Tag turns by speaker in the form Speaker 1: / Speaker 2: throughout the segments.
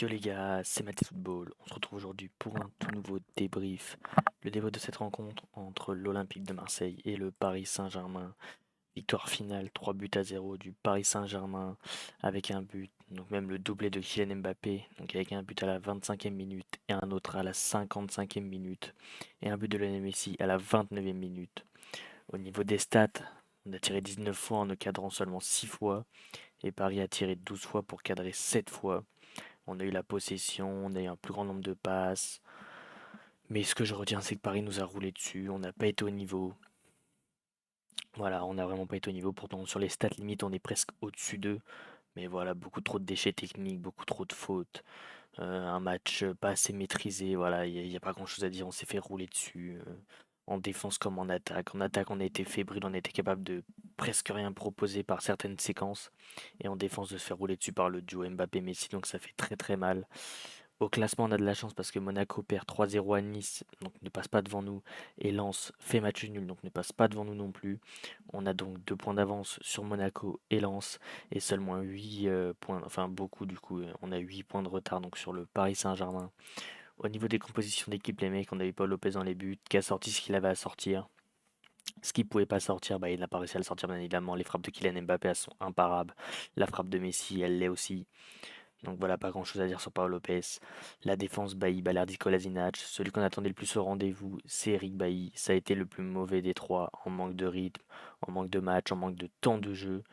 Speaker 1: Yo les gars, c'est Mathis Football. On se retrouve aujourd'hui pour un tout nouveau débrief. Le débrief de cette rencontre entre l'Olympique de Marseille et le Paris Saint-Germain. Victoire finale 3 buts à 0 du Paris Saint-Germain avec un but, donc même le doublé de Kylian Mbappé, donc avec un but à la 25e minute et un autre à la 55e minute et un but de Lionel Messi à la 29e minute. Au niveau des stats, on a tiré 19 fois en ne cadrant seulement 6 fois et Paris a tiré 12 fois pour cadrer 7 fois. On a eu la possession, on a eu un plus grand nombre de passes. Mais ce que je retiens, c'est que Paris nous a roulé dessus. On n'a pas été au niveau. Voilà, on n'a vraiment pas été au niveau. Pourtant, sur les stats limites, on est presque au-dessus d'eux. Mais voilà, beaucoup trop de déchets techniques, beaucoup trop de fautes. Un match pas assez maîtrisé. Voilà, il n'y a pas grand-chose à dire. On s'est fait rouler dessus. En défense comme en attaque. En attaque, on a été fébrile. On a été capable de presque rien proposer par certaines séquences. Et en défense, de se faire rouler dessus par le duo Mbappé-Messi. Donc ça fait très très mal. Au classement, on a de la chance parce que Monaco perd 3-0 à Nice, donc ne passe pas devant nous. Et Lens fait match nul, donc ne passe pas devant nous non plus. On a donc 2 points d'avance sur Monaco et Lens, et seulement 8 points, enfin beaucoup du coup. On a 8 points de retard donc sur le Paris Saint-Germain. Au niveau des compositions d'équipe, les mecs, on a eu Paul Lopez dans les buts, qui a sorti ce qu'il avait à sortir. Ce qu'il pouvait pas sortir, bah, il n'a pas réussi à le sortir, bien évidemment. Les frappes de Kylian Mbappé, elles sont imparables. La frappe de Messi, elle l'est aussi. Donc voilà, pas grand-chose à dire sur Paolo Lopez. La défense, Bailly, Balerdi, Kolasinac. Celui qu'on attendait le plus au rendez-vous, c'est Eric Bailly. Ça a été le plus mauvais des trois, en manque de rythme, en manque de match, en manque de temps de jeu.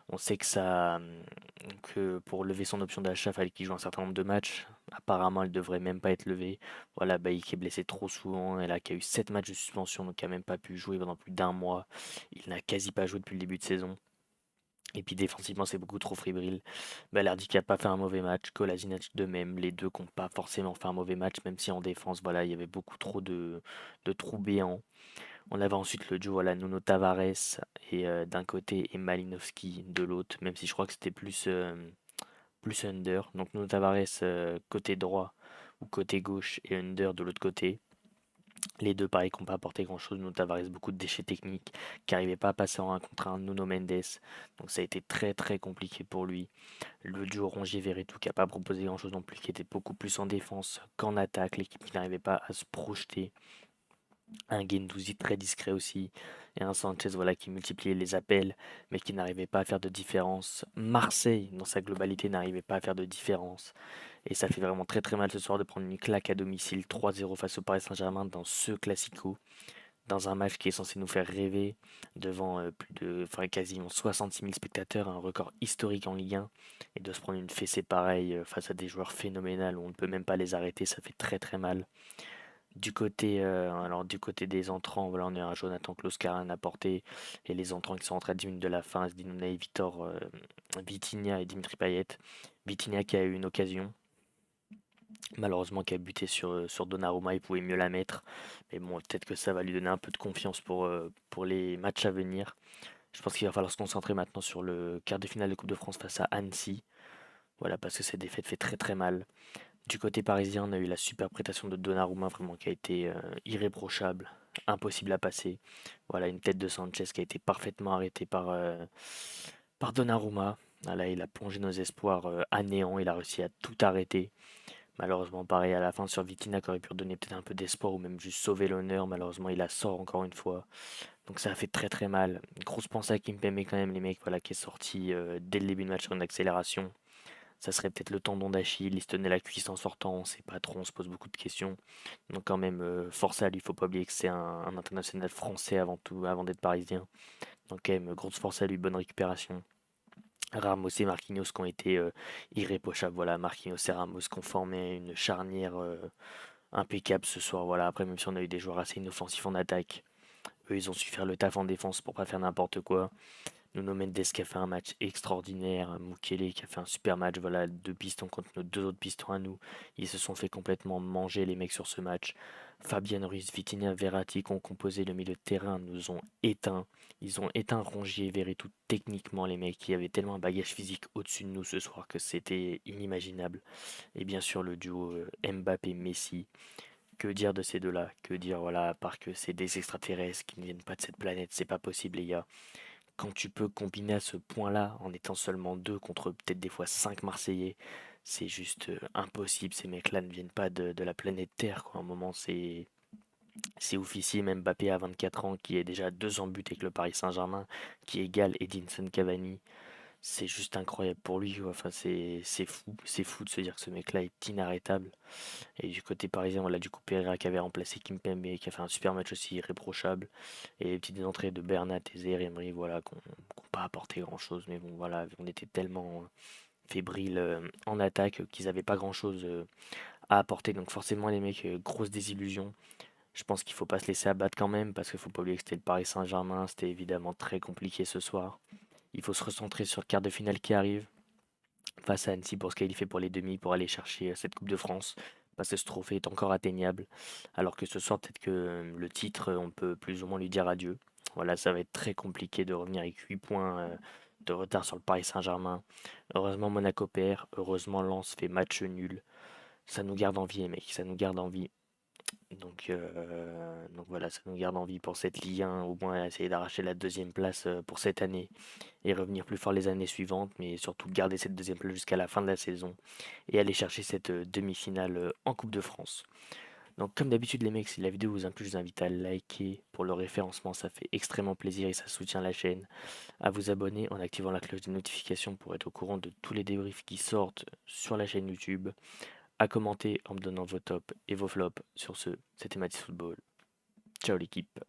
Speaker 1: On sait que pour lever son option d'achat, il fallait qu'il joue un certain nombre de matchs. Apparemment, il devrait même pas être levé. Voilà, Bailly qui est blessé trop souvent, et là, qui a eu 7 matchs de suspension, donc qui a même pas pu jouer pendant plus d'un mois. Il n'a quasi pas joué depuis le début de saison. Et puis défensivement, c'est beaucoup trop fébrile. Balerdi qui a pas fait un mauvais match, Kolasinac de même, les deux qui n'ont pas forcément fait un mauvais match, même si en défense, voilà, il y avait beaucoup trop de trous béants. On avait ensuite le duo, voilà, Nuno Tavares et d'un côté et Malinowski de l'autre, même si je crois que c'était plus under. Donc Nuno Tavares côté droit ou côté gauche et under de l'autre côté. Les deux, pareil, qui n'ont pas apporté grand-chose. Nuno Tavares, beaucoup de déchets techniques, qui n'arrivait pas à passer en un contre un Nuno Mendes. Donc ça a été très très compliqué pour lui. Le duo Rongier-Verretou qui n'a pas proposé grand-chose non plus, qui était beaucoup plus en défense qu'en attaque. L'équipe qui n'arrivait pas à se projeter. Un Guendouzi très discret aussi. Et un Sanchez voilà, qui multipliait les appels, mais qui n'arrivait pas à faire de différence. Marseille, dans sa globalité, n'arrivait pas à faire de différence. Et ça fait vraiment très très mal ce soir de prendre une claque à domicile 3-0 face au Paris Saint-Germain dans ce classico, dans un match qui est censé nous faire rêver devant plus de, enfin, quasiment 66 000 spectateurs, un record historique en Ligue 1, et de se prendre une fessée pareille face à des joueurs phénoménaux où on ne peut même pas les arrêter, ça fait très très mal. Du côté des entrants, voilà, on a un Jonathan Klaus qui a rien apporté, et les entrants qui sont rentrés à 10 minutes de la fin, Zdinouna, Vitor, Vitinha et Dimitri Payet. Vitinha qui a eu une occasion, malheureusement qui a buté sur Donnarumma, il pouvait mieux la mettre. Mais bon, peut-être que ça va lui donner un peu de confiance pour les matchs à venir. Je pense qu'il va falloir se concentrer maintenant sur le quart de finale de Coupe de France face à Annecy. Voilà, parce que cette défaite fait très très mal. Du côté parisien, on a eu la super prestation de Donnarumma, vraiment qui a été irréprochable, impossible à passer. Voilà, une tête de Sanchez qui a été parfaitement arrêtée par Donnarumma. Voilà, il a plongé nos espoirs à néant, il a réussi à tout arrêter. Malheureusement, pareil à la fin sur Vitinha qui aurait pu redonner peut-être un peu d'espoir ou même juste sauver l'honneur. Malheureusement, il la sort encore une fois. Donc ça a fait très très mal. Une grosse pensée à Kimpembe quand même, les mecs, voilà, qui est sorti dès le début de match sur une accélération. Ça serait peut-être le tendon d'Achille, il se tenait la cuisse en sortant, on sait pas trop, on se pose beaucoup de questions. Donc quand même, force à lui, faut pas oublier que c'est un international français avant tout, avant d'être parisien. Donc quand même, grosse force à lui, bonne récupération. Ramos et Marquinhos qui ont été irréprochables. Voilà, Marquinhos et Ramos qui ont formé une charnière impeccable ce soir. Voilà, après, même si on a eu des joueurs assez inoffensifs en attaque, eux, ils ont su faire le taf en défense pour pas faire n'importe quoi. Nuno Mendes qui a fait un match extraordinaire, Mukele qui a fait un super match, voilà, deux pistons contre nos deux autres pistons à nous. Ils se sont fait complètement manger les mecs sur ce match. Fabien Ruiz, Vitinha, Verratti qui ont composé le milieu de terrain nous ont éteints. Ils ont éteint Rongier, Verretou techniquement les mecs. Il y avait tellement un bagage physique au-dessus de nous ce soir que c'était inimaginable. Et bien sûr le duo Mbappé-Messi. Que dire de ces deux-là? Que dire, voilà, à part que c'est des extraterrestres qui ne viennent pas de cette planète, c'est pas possible les gars. Quand tu peux combiner à ce point-là, en étant seulement deux contre peut-être des fois cinq Marseillais, c'est juste impossible. Ces mecs-là ne viennent pas de la planète Terre, quoi. À un moment, c'est oufissime. Mbappé à 24 ans, qui est déjà à 200 buts avec le Paris Saint-Germain, qui égale Edinson Cavani. C'est juste incroyable pour lui, quoi. Enfin, c'est fou de se dire que ce mec-là est inarrêtable. Et du côté parisien, on l'a du coup Pereira qui avait remplacé Kimpembe, qui a fait un super match aussi irréprochable. Et les petites entrées de Bernat et Zaire Emery, voilà, qui n'ont pas apporté grand-chose. Mais bon, voilà, on était tellement fébriles en attaque qu'ils n'avaient pas grand-chose à apporter. Donc forcément, les mecs, grosse désillusion. Je pense qu'il faut pas se laisser abattre quand même, parce qu'il faut pas oublier que c'était le Paris Saint-Germain. C'était évidemment très compliqué ce soir. Il faut se recentrer sur le quart de finale qui arrive face à Annecy pour se qualifier pour les demi, pour aller chercher cette Coupe de France. Parce que ce trophée est encore atteignable. Alors que ce soir, peut-être que le titre, on peut plus ou moins lui dire adieu. Voilà, ça va être très compliqué de revenir avec 8 points de retard sur le Paris Saint-Germain. Heureusement, Monaco perd. Heureusement, Lens fait match nul. Ça nous garde en vie, les mecs. Ça nous garde en vie. Donc voilà, ça nous garde en vie pour cette Ligue 1, au moins essayer d'arracher la deuxième place pour cette année et revenir plus fort les années suivantes, mais surtout garder cette deuxième place jusqu'à la fin de la saison et aller chercher cette demi-finale en Coupe de France. Donc comme d'habitude les mecs, si la vidéo vous a plu, je vous invite à liker pour le référencement, ça fait extrêmement plaisir et ça soutient la chaîne. À vous abonner en activant la cloche de notification pour être au courant de tous les débriefs qui sortent sur la chaîne YouTube. À commenter en me donnant vos tops et vos flops. Sur ce, c'était Mathis Football. Ciao l'équipe.